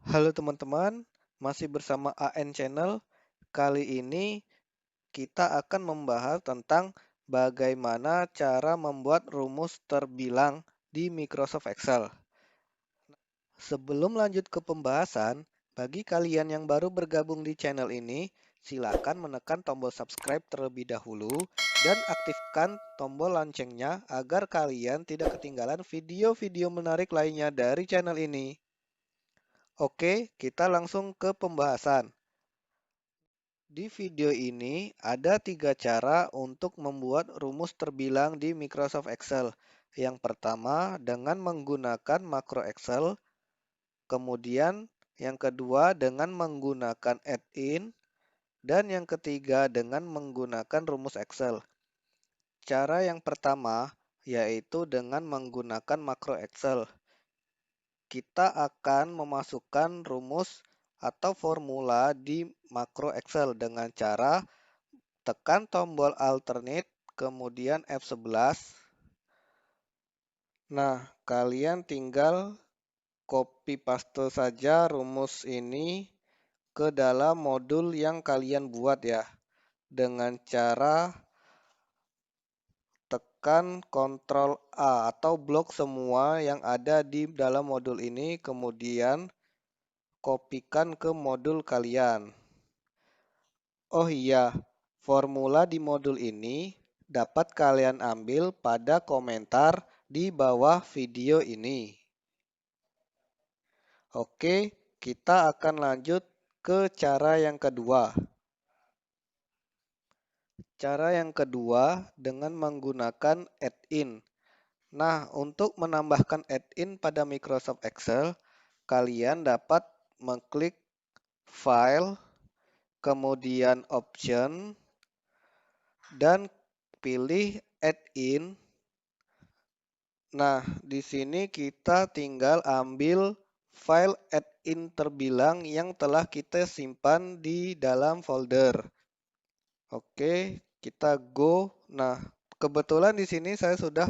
Halo teman-teman, masih bersama AN Channel. Kali ini kita akan membahas tentang bagaimana cara membuat rumus terbilang di Microsoft Excel. Sebelum lanjut ke pembahasan, bagi kalian yang baru bergabung di channel ini, silakan menekan tombol subscribe terlebih dahulu dan aktifkan tombol loncengnya agar kalian tidak ketinggalan video-video menarik lainnya dari channel ini. Oke, kita langsung ke pembahasan. Di video ini ada 3 cara untuk membuat rumus terbilang di Microsoft Excel. Yang pertama dengan menggunakan makro Excel, kemudian yang kedua dengan menggunakan add-in, dan yang ketiga dengan menggunakan rumus Excel. Cara yang pertama yaitu dengan menggunakan makro Excel. Kita akan memasukkan rumus atau formula di makro Excel dengan cara tekan tombol alternate, kemudian F11. Nah, kalian tinggal copy paste saja rumus ini ke dalam modul yang kalian buat ya. Dengan cara tekan Ctrl A atau blok semua yang ada di dalam modul ini, kemudian kopikan ke modul kalian. Oh iya, formula di modul ini dapat kalian ambil pada komentar di bawah video ini. Oke, kita akan lanjut ke cara yang kedua. Cara yang kedua dengan menggunakan add-in. Nah, untuk menambahkan add-in pada Microsoft Excel, kalian dapat mengklik File, kemudian Option, dan pilih add-in. Nah, di sini kita tinggal ambil file add-in terbilang yang telah kita simpan di dalam folder. Oke, kita go. Nah, kebetulan di sini saya sudah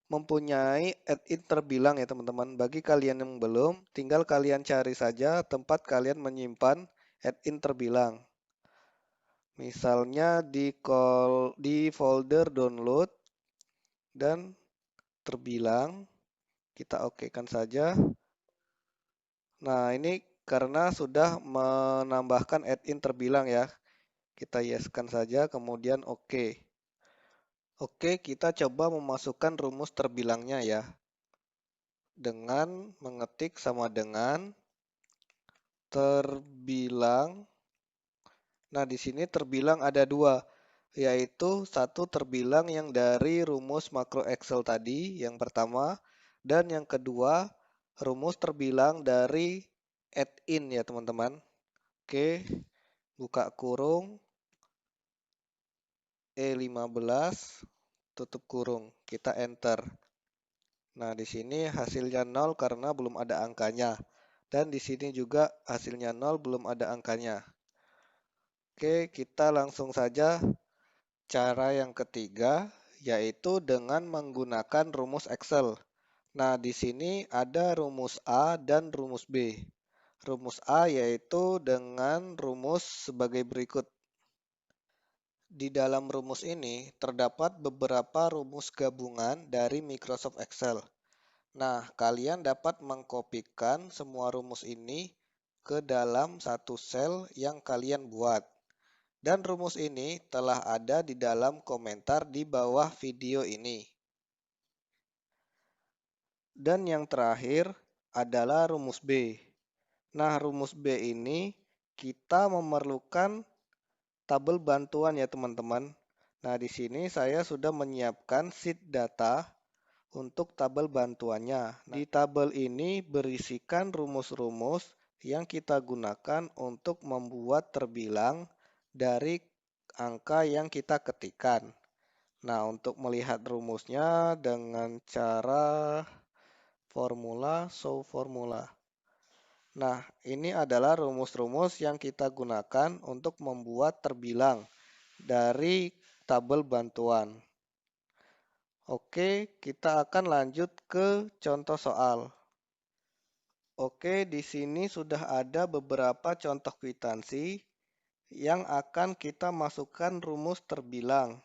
mempunyai add-in terbilang ya teman-teman. Bagi kalian yang belum, tinggal kalian cari saja tempat kalian menyimpan add-in terbilang. Misalnya di folder download dan terbilang. Kita okekan saja. Nah, ini karena sudah menambahkan add-in terbilang ya. Kita yeskan saja, kemudian oke. Oke, kita coba memasukkan rumus terbilangnya ya. Dengan mengetik sama dengan terbilang. Nah, di sini terbilang ada dua, yaitu satu terbilang yang dari rumus makro Excel tadi, yang pertama, dan yang kedua, rumus terbilang dari add-in ya teman-teman. Oke, buka kurung, E15, tutup kurung, kita enter. Nah, di sini hasilnya 0 karena belum ada angkanya. Dan di sini juga hasilnya 0 belum ada angkanya. Oke, kita langsung saja cara yang ketiga, yaitu dengan menggunakan rumus Excel. Nah, di sini ada rumus A dan rumus B. Rumus A yaitu dengan rumus sebagai berikut. Di dalam rumus ini terdapat beberapa rumus gabungan dari Microsoft Excel. Nah, kalian dapat mengkopikan semua rumus ini ke dalam satu sel yang kalian buat. Dan rumus ini telah ada di dalam komentar di bawah video ini. Dan yang terakhir adalah rumus B. Nah, rumus B ini kita memerlukan tabel bantuan ya teman-teman. Nah, di sini saya sudah menyiapkan sheet data untuk tabel bantuannya. Di tabel ini berisikan rumus-rumus yang kita gunakan untuk membuat terbilang dari angka yang kita ketikkan. Nah, untuk melihat rumusnya dengan cara show formula. Nah, ini adalah rumus-rumus yang kita gunakan untuk membuat terbilang dari tabel bantuan. Oke, kita akan lanjut ke contoh soal. Oke, di sini sudah ada beberapa contoh kwitansi yang akan kita masukkan rumus terbilang.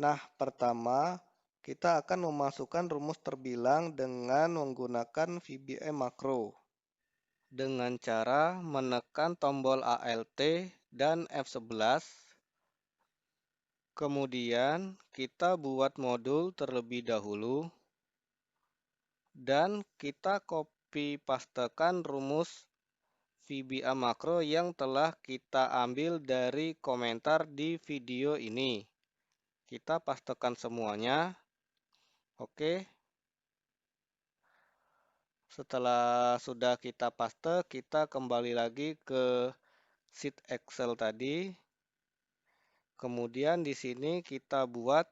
Nah, pertama kita akan memasukkan rumus terbilang dengan menggunakan VBA makro dengan cara menekan tombol ALT dan F11. Kemudian kita buat modul terlebih dahulu dan kita copy pastekan rumus VBA makro yang telah kita ambil dari komentar di video ini. Kita pastekan semuanya. Oke. Setelah sudah kita paste, kita kembali lagi ke sheet Excel tadi. Kemudian di sini kita buat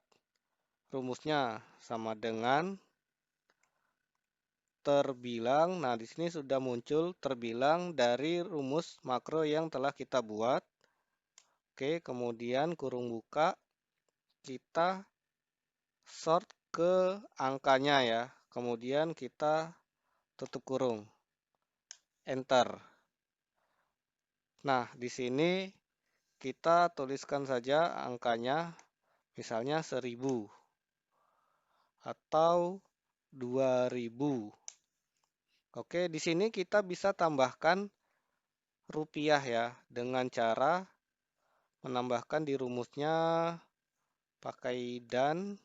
rumusnya sama dengan terbilang. Nah, di sini sudah muncul terbilang dari rumus makro yang telah kita buat. Oke, kemudian kurung buka, kita sort ke angkanya ya. Kemudian kita tutup kurung. Enter. Nah, di sini kita tuliskan saja angkanya, misalnya 1000 atau 2000. Oke, di sini kita bisa tambahkan rupiah ya, dengan cara menambahkan di rumusnya pakai dan,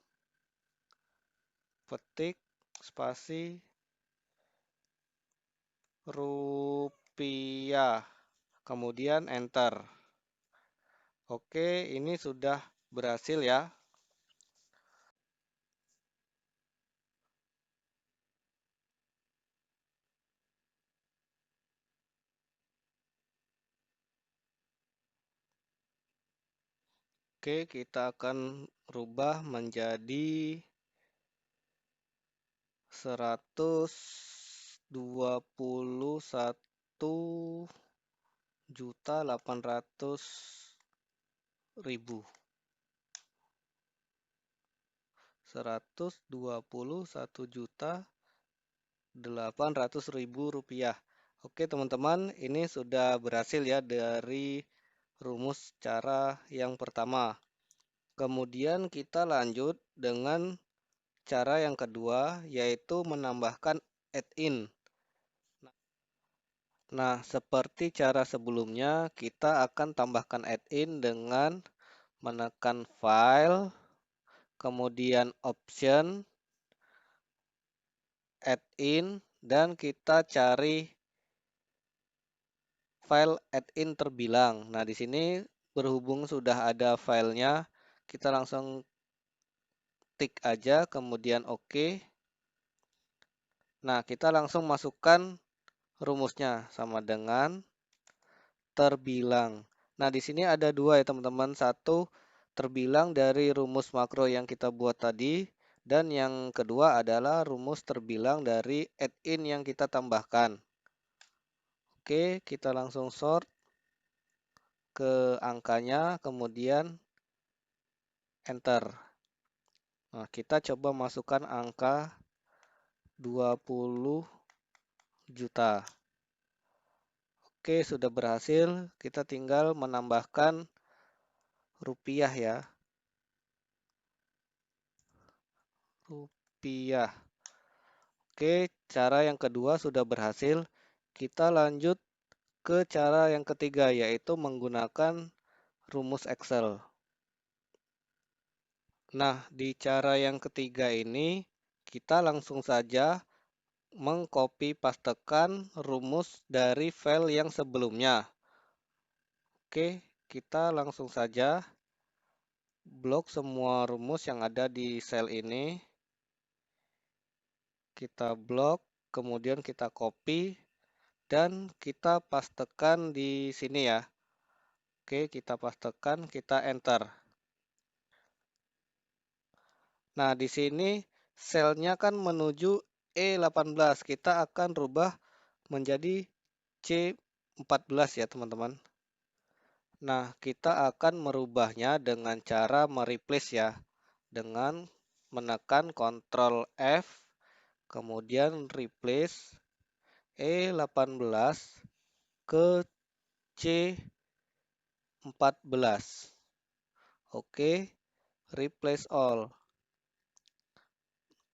petik, spasi, rupiah, kemudian enter. Oke, ini sudah berhasil ya. Oke, kita akan rubah menjadi 121.800.000. 121.800.000 rupiah. Oke teman-teman, ini sudah berhasil ya dari rumus cara yang pertama. Kemudian kita lanjut dengan cara yang kedua, yaitu menambahkan add-in. Nah, seperti cara sebelumnya, kita akan tambahkan add-in dengan menekan file, kemudian option, add-in, dan kita cari file add-in terbilang. Nah, di sini berhubung sudah ada filenya, kita langsung tik aja, kemudian OK. Nah, kita langsung masukkan rumusnya sama dengan terbilang. Nah, di sini ada dua ya teman-teman. Satu terbilang dari rumus makro yang kita buat tadi, dan yang kedua adalah rumus terbilang dari add-in yang kita tambahkan. Oke, kita langsung sort ke angkanya, kemudian enter. Nah, kita coba masukkan angka 20 juta. Oke, sudah berhasil. Kita tinggal menambahkan rupiah ya. Rupiah. Oke, cara yang kedua sudah berhasil. Kita lanjut ke cara yang ketiga, yaitu menggunakan rumus Excel. Nah, di cara yang ketiga ini, kita langsung saja mengcopy pastekan rumus dari file yang sebelumnya. Oke, kita langsung saja blok semua rumus yang ada di sel ini. Kita blok, kemudian kita copy, dan kita pastekan di sini ya. Oke, kita pastekan, kita enter. Nah, di sini selnya kan menuju E18. Kita akan rubah menjadi C14 ya, teman-teman. Nah, kita akan merubahnya dengan cara mereplace ya. Dengan menekan Ctrl F, kemudian replace. E18 ke C14. Oke, replace all.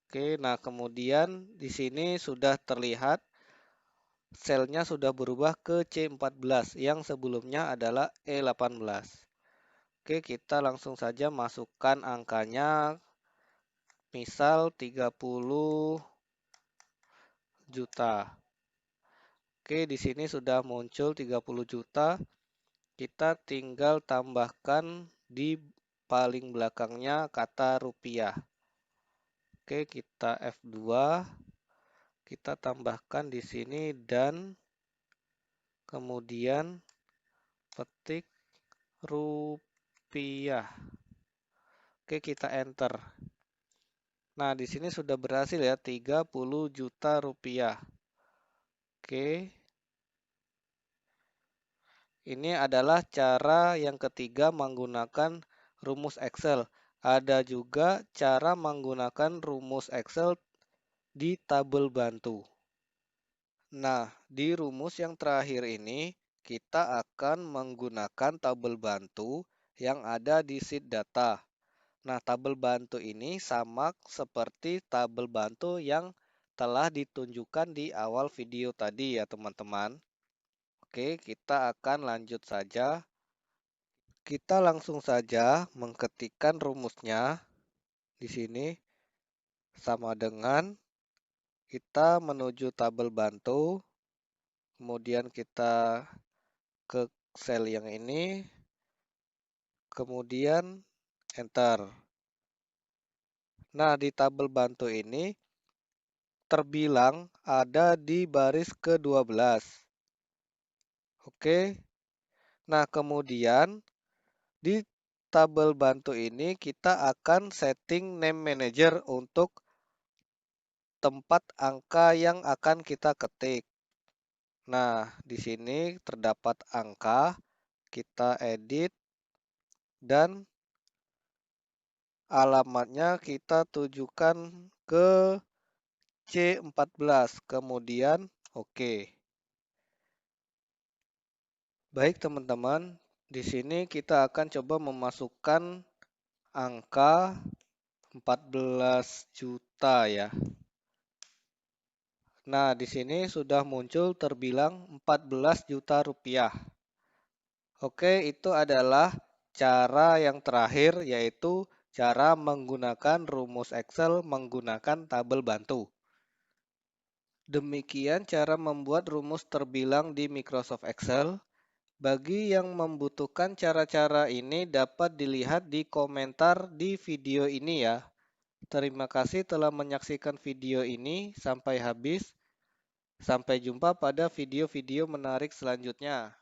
Oke, nah kemudian di sini sudah terlihat selnya sudah berubah ke C14 yang sebelumnya adalah E18. Oke, kita langsung saja masukkan angkanya, misal 30 juta. Oke, di sini sudah muncul 30 juta. Kita tinggal tambahkan di paling belakangnya kata rupiah. Oke, kita F2. Kita tambahkan di sini dan kemudian petik rupiah. Oke, kita enter. Nah, di sini sudah berhasil ya, 30 juta rupiah. Oke. Ini adalah cara yang ketiga menggunakan rumus Excel. Ada juga cara menggunakan rumus Excel di tabel bantu. Nah, di rumus yang terakhir ini, kita akan menggunakan tabel bantu yang ada di sheet data. Nah, tabel bantu ini sama seperti tabel bantu yang telah ditunjukkan di awal video tadi ya, teman-teman. Oke, kita akan lanjut saja. Kita langsung saja mengetikkan rumusnya di sini sama dengan kita menuju tabel bantu, kemudian kita ke sel yang ini, kemudian enter. Nah, di tabel bantu ini terbilang ada di baris ke-12. Oke. Nah, kemudian di tabel bantu ini kita akan setting name manager untuk tempat angka yang akan kita ketik. Nah, di sini terdapat angka, kita edit dan alamatnya kita tujukan ke C14, kemudian oke. Baik teman-teman, di sini kita akan coba memasukkan angka 14 juta ya. Nah, di sini sudah muncul terbilang 14 juta rupiah. Oke, itu adalah cara yang terakhir, yaitu cara menggunakan rumus Excel menggunakan tabel bantu. Demikian cara membuat rumus terbilang di Microsoft Excel. Bagi yang membutuhkan cara-cara ini dapat dilihat di komentar di video ini ya. Terima kasih telah menyaksikan video ini sampai habis. Sampai jumpa pada video-video menarik selanjutnya.